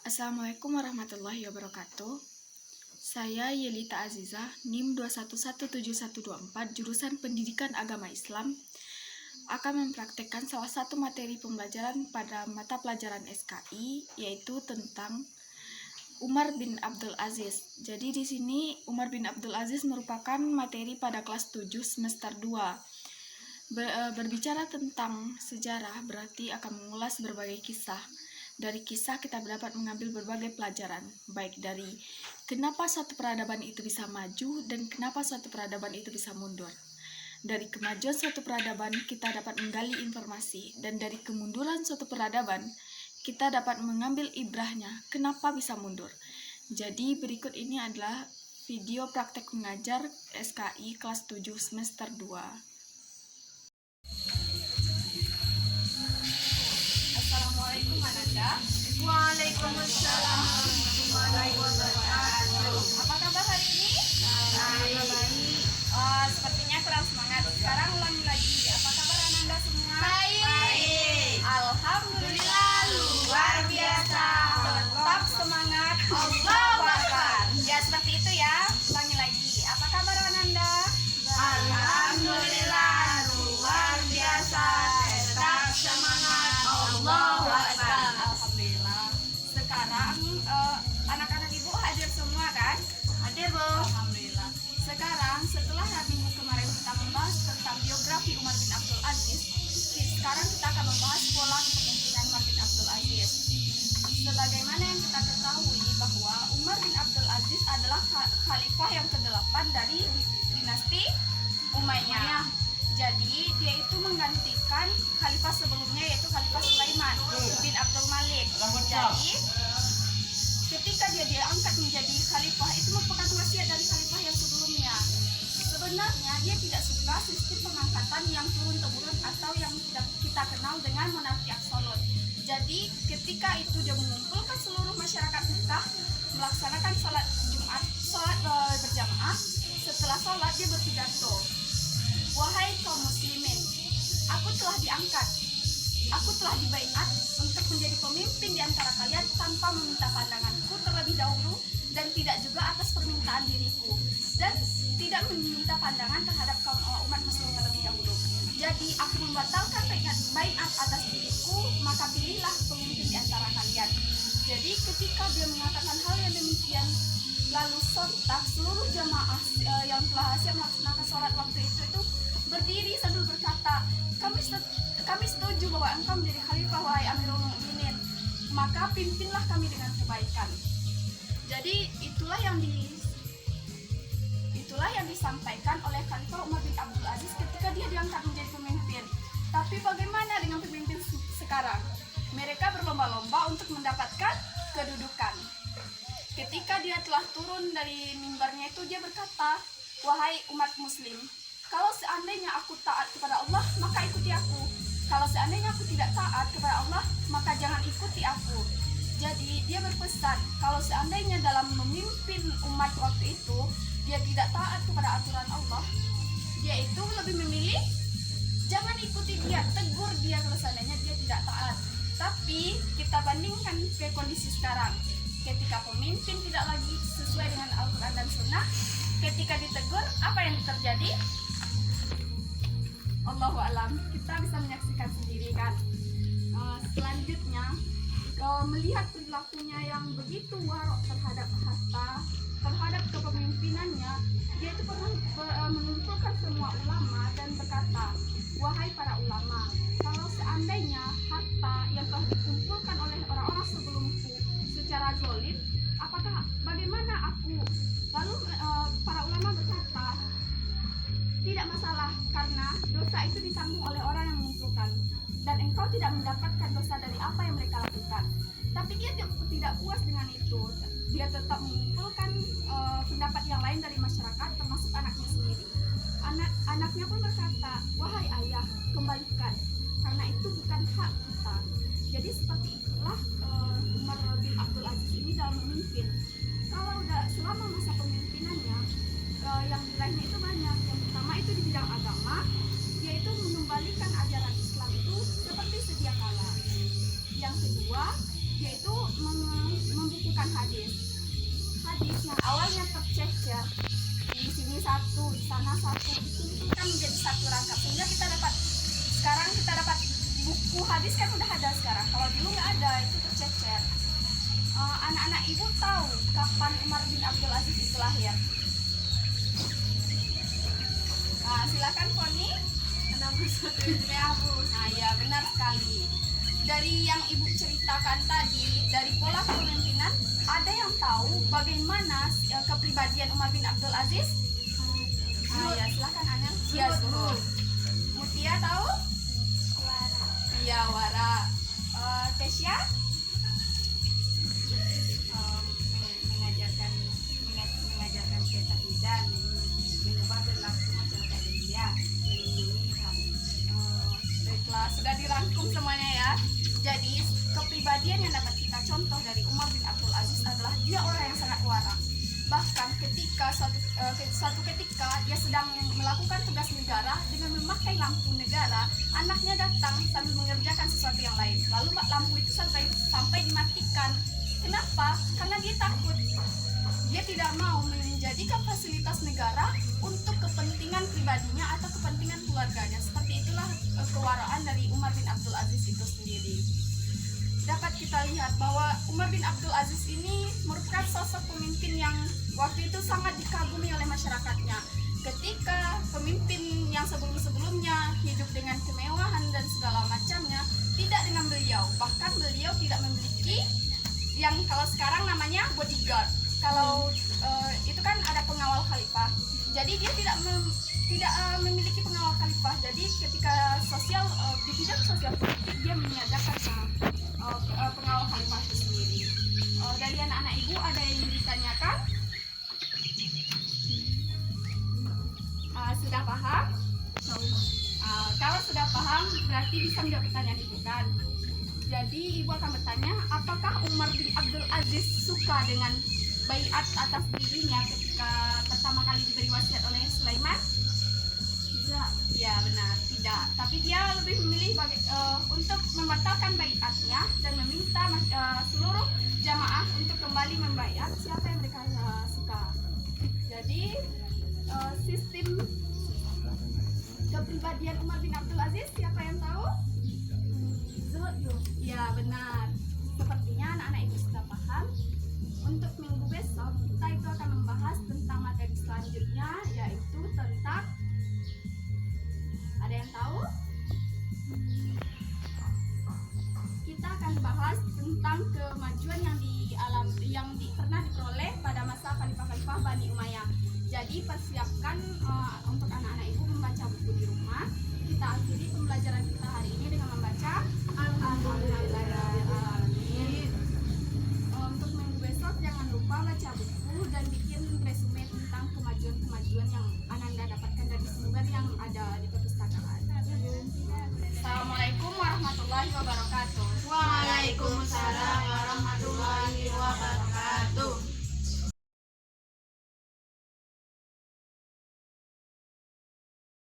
Assalamualaikum warahmatullahi wabarakatuh. Saya Yelita Aziza, NIM 2117124, jurusan Pendidikan Agama Islam, akan mempraktekkan salah satu materi pembelajaran pada mata pelajaran SKI, yaitu tentang Umar bin Abdul Aziz. Jadi di sini Umar bin Abdul Aziz merupakan materi pada kelas 7 semester 2. Berbicara tentang sejarah berarti akan mengulas berbagai kisah. Dari kisah kita dapat mengambil berbagai pelajaran, baik dari kenapa suatu peradaban itu bisa maju dan kenapa suatu peradaban itu bisa mundur. Dari kemajuan suatu peradaban kita dapat menggali informasi, dan dari kemunduran suatu peradaban kita dapat mengambil ibrahnya kenapa bisa mundur. Jadi berikut ini adalah video praktek mengajar SKI kelas 7 semester 2. Assalamualaikum Ananda. Waalaikumsalam warahmatullahi wabarakatuh. Apa kabar hari ini? Baik. Sepertinya kurang semangat. Sekarang ulangi lagi. Apa kabar Ananda semua? Baik. Alhamdulillah Luar biasa. Tetap semangat. Allahu Akbar. Ya seperti itu ya. Ulangi lagi. Apa kabar Ananda? Alhamdulillah luar biasa. Tetap semangat. Allahu Akbar. Alhamdulillah. Sekarang anak-anak ibu hadir semua kan? Hadir, Bu. Alhamdulillah. Sekarang setelah minggu kemarin kita membahas tentang biografi Umar bin Abdul Aziz, sekarang kita akan membahas pola kepemimpinan Umar bin Abdul Aziz. Sebagaimana yang kita ketahui bahwa Umar bin Abdul Aziz adalah khalifah yang ke-8 dari dinasti Umayyah. Jadi dia itu menggantikan khalifah sebelumnya, yaitu Khalifah Sulaiman bin Abdul Malik. Jadi ketika dia diangkat menjadi khalifah, itu merupakan wasiat dari khalifah yang sebelumnya. Sebenarnya dia tidak suka sistem pengangkatan yang turun-temurun atau yang kita kenal dengan monarki absolut. Jadi ketika itu dia mengumpulkan seluruh masyarakat Mekah melaksanakan sholat Jumat, sholat berjamaah. Setelah sholat dia berpidato, "Wahai kaum muslimin, aku telah diangkat, aku telah dibaiat untuk menjadi pemimpin di antara kalian tanpa meminta pandanganku terlebih dahulu, dan tidak juga atas permintaan diriku, dan tidak meminta pandangan terhadap kaum umat muslim terlebih dahulu. Jadi aku membatalkan baiat atas diriku, maka pilihlah pemimpin di antara kalian." Jadi ketika dia mengatakan hal yang demikian, lalu sontak seluruh jamaah yang telah siap melaksanakan sholat waktu itu berdiri sambil berkata, kami setuju bahwa engkau menjadi khalifah, wahai Amirul Mukminin, maka pimpinlah kami dengan kebaikan. Jadi itulah yang disampaikan oleh Khalifah Umar bin Abdul Aziz ketika dia diangkat menjadi pemimpin. Tapi bagaimana dengan pemimpin sekarang? Mereka berlomba-lomba untuk mendapatkan kedudukan. Ketika dia telah turun dari mimbarnya itu, dia berkata, "Wahai umat muslim, kalau seandainya aku taat kepada Allah, maka ikuti aku. Kalau seandainya aku tidak taat kepada Allah, maka jangan ikuti aku." Jadi dia berpesan, kalau seandainya dalam memimpin umat waktu itu dia tidak taat kepada aturan Allah, dia itu lebih memilih jangan ikuti dia, tegur dia kalau seandainya dia tidak taat. Tapi kita bandingkan ke kondisi sekarang, ketika pemimpin tidak lagi sesuai dengan Al-Quran dan Sunnah, ketika ditegur, apa yang terjadi? Allahu alam, kita bisa menyaksikan sendiri kan. Selanjutnya, melihat perilakunya yang begitu warok terhadap harta, terhadap kepemimpinannya, dia itu pernah mengumpulkan semua ulama dan berkata, "Wahai para ulama, kalau seandainya harta yang telah dikumpulkan oleh orang-orang sebelumku secara zalim, bagaimana aku?" Lalu para ulama berkata, "Tidak masalah, karena dosa itu ditanggung oleh orang yang mengumpulkan, dan engkau tidak mendapatkan dosa dari apa yang mereka lakukan." Tapi dia tidak puas dengan itu. Dia tetap mengumpulkan pendapat yang lain dari masyarakat, termasuk anaknya sendiri. Anaknya pun berkata, "Wahai ayah, kembalikan, karena itu bukan hak kita." Jadi seperti itulah Umar bin Abdul Aziz ini dalam memimpin. Kalau selama masa pemimpinannya, yang diraihnya itu banyak. Yang pertama itu di bidang agama, yaitu mengembalikan ajaran Islam itu seperti sedia kala. Yang kedua yaitu hadis kan udah ada sekarang. Kalau dulu nggak ada, itu tercecer. Anak-anak ibu tahu kapan Umar bin Abdul Aziz itu lahir? Silakan Poni. 61 Hijriah. Nah ya, benar sekali. Dari yang ibu ceritakan tadi, dari pola kepemimpinan, ada yang tahu bagaimana kepribadian Umar bin Abdul Aziz? Ya, silakan Anel. Ya, Zuhur. Mutia tahu? Wara. Iya, Wara. Tesya? Mengajarkan ketahidan, mengubah perilaku masyarakat India, melindungi HAM. Baiklah, sudah dirangkum semuanya ya. Jadi kepribadian yang dapat kita contoh dari Umar bin Abdul Aziz adalah dia orang yang sangat wara. Bahkan ketika suatu ketika dia sedang melakukan tugas negara dengan memakai lampu negara, anaknya datang sambil mengerjakan sesuatu yang lain. Lalu lampu itu sampai dimatikan. Kenapa? Karena dia takut. Dia tidak mau menjadikan fasilitas negara untuk kepentingan pribadinya atau kepentingan keluarganya. Seperti itulah kewaraan dari Umar bin Abdul Aziz itu sendiri. Dapat kita lihat bahwa Umar bin Abdul Aziz ini merupakan sosok pemimpin yang waktu itu sangat dikagumi oleh masyarakatnya. Ketika pemimpin yang sebelum-sebelumnya hidup dengan kemewahan dan segala macamnya, tidak dengan beliau. Bahkan beliau tidak memiliki yang kalau sekarang namanya bodyguard. Kalau itu kan ada pengawal khalifah. Jadi dia tidak memiliki pengawal khalifah. Jadi ketika di bidang sosial politik dia meniadakan pengawal khalifah itu sendiri. Dari anak-anak ibu ada yang ditanyakan? Sudah paham? Kalau sudah paham berarti bisa menjawab pertanyaan ibu kan? Jadi ibu akan bertanya, apakah Umar bin Abdul Aziz suka dengan baiat atas dirinya ketika pertama kali diberi wasiat oleh Sulaiman? Tidak. Ya benar, tidak. Tapi dia lebih memilih untuk membatalkan baiatnya dan meminta seluruh jamaah untuk kembali membaiat siapa yang mereka suka. Jadi sistem kepribadian Umar bin Abdul Aziz siapa yang tahu? Ya benar. Sepertinya anak-anak ibu sudah paham. Untuk minggu besok kita itu akan membahas tentang materi selanjutnya, yaitu tentang, ada yang tahu? Kita akan bahas tentang kemajuan yang pernah diperoleh pada masa Khalifah Bani Umayyah. Jadi persiapkan untuk anak-anak ibu membaca buku di rumah. Kita akhiri pembelajaran kita hari ini dengan membaca Alhamdulillahirrahmanirrahim. Untuk minggu besok jangan lupa baca buku dan bikin resume tentang kemajuan-kemajuan yang Ananda dapatkan dari sumber yang ada di perpustakaan. Assalamualaikum warahmatullahi wabarakatuh.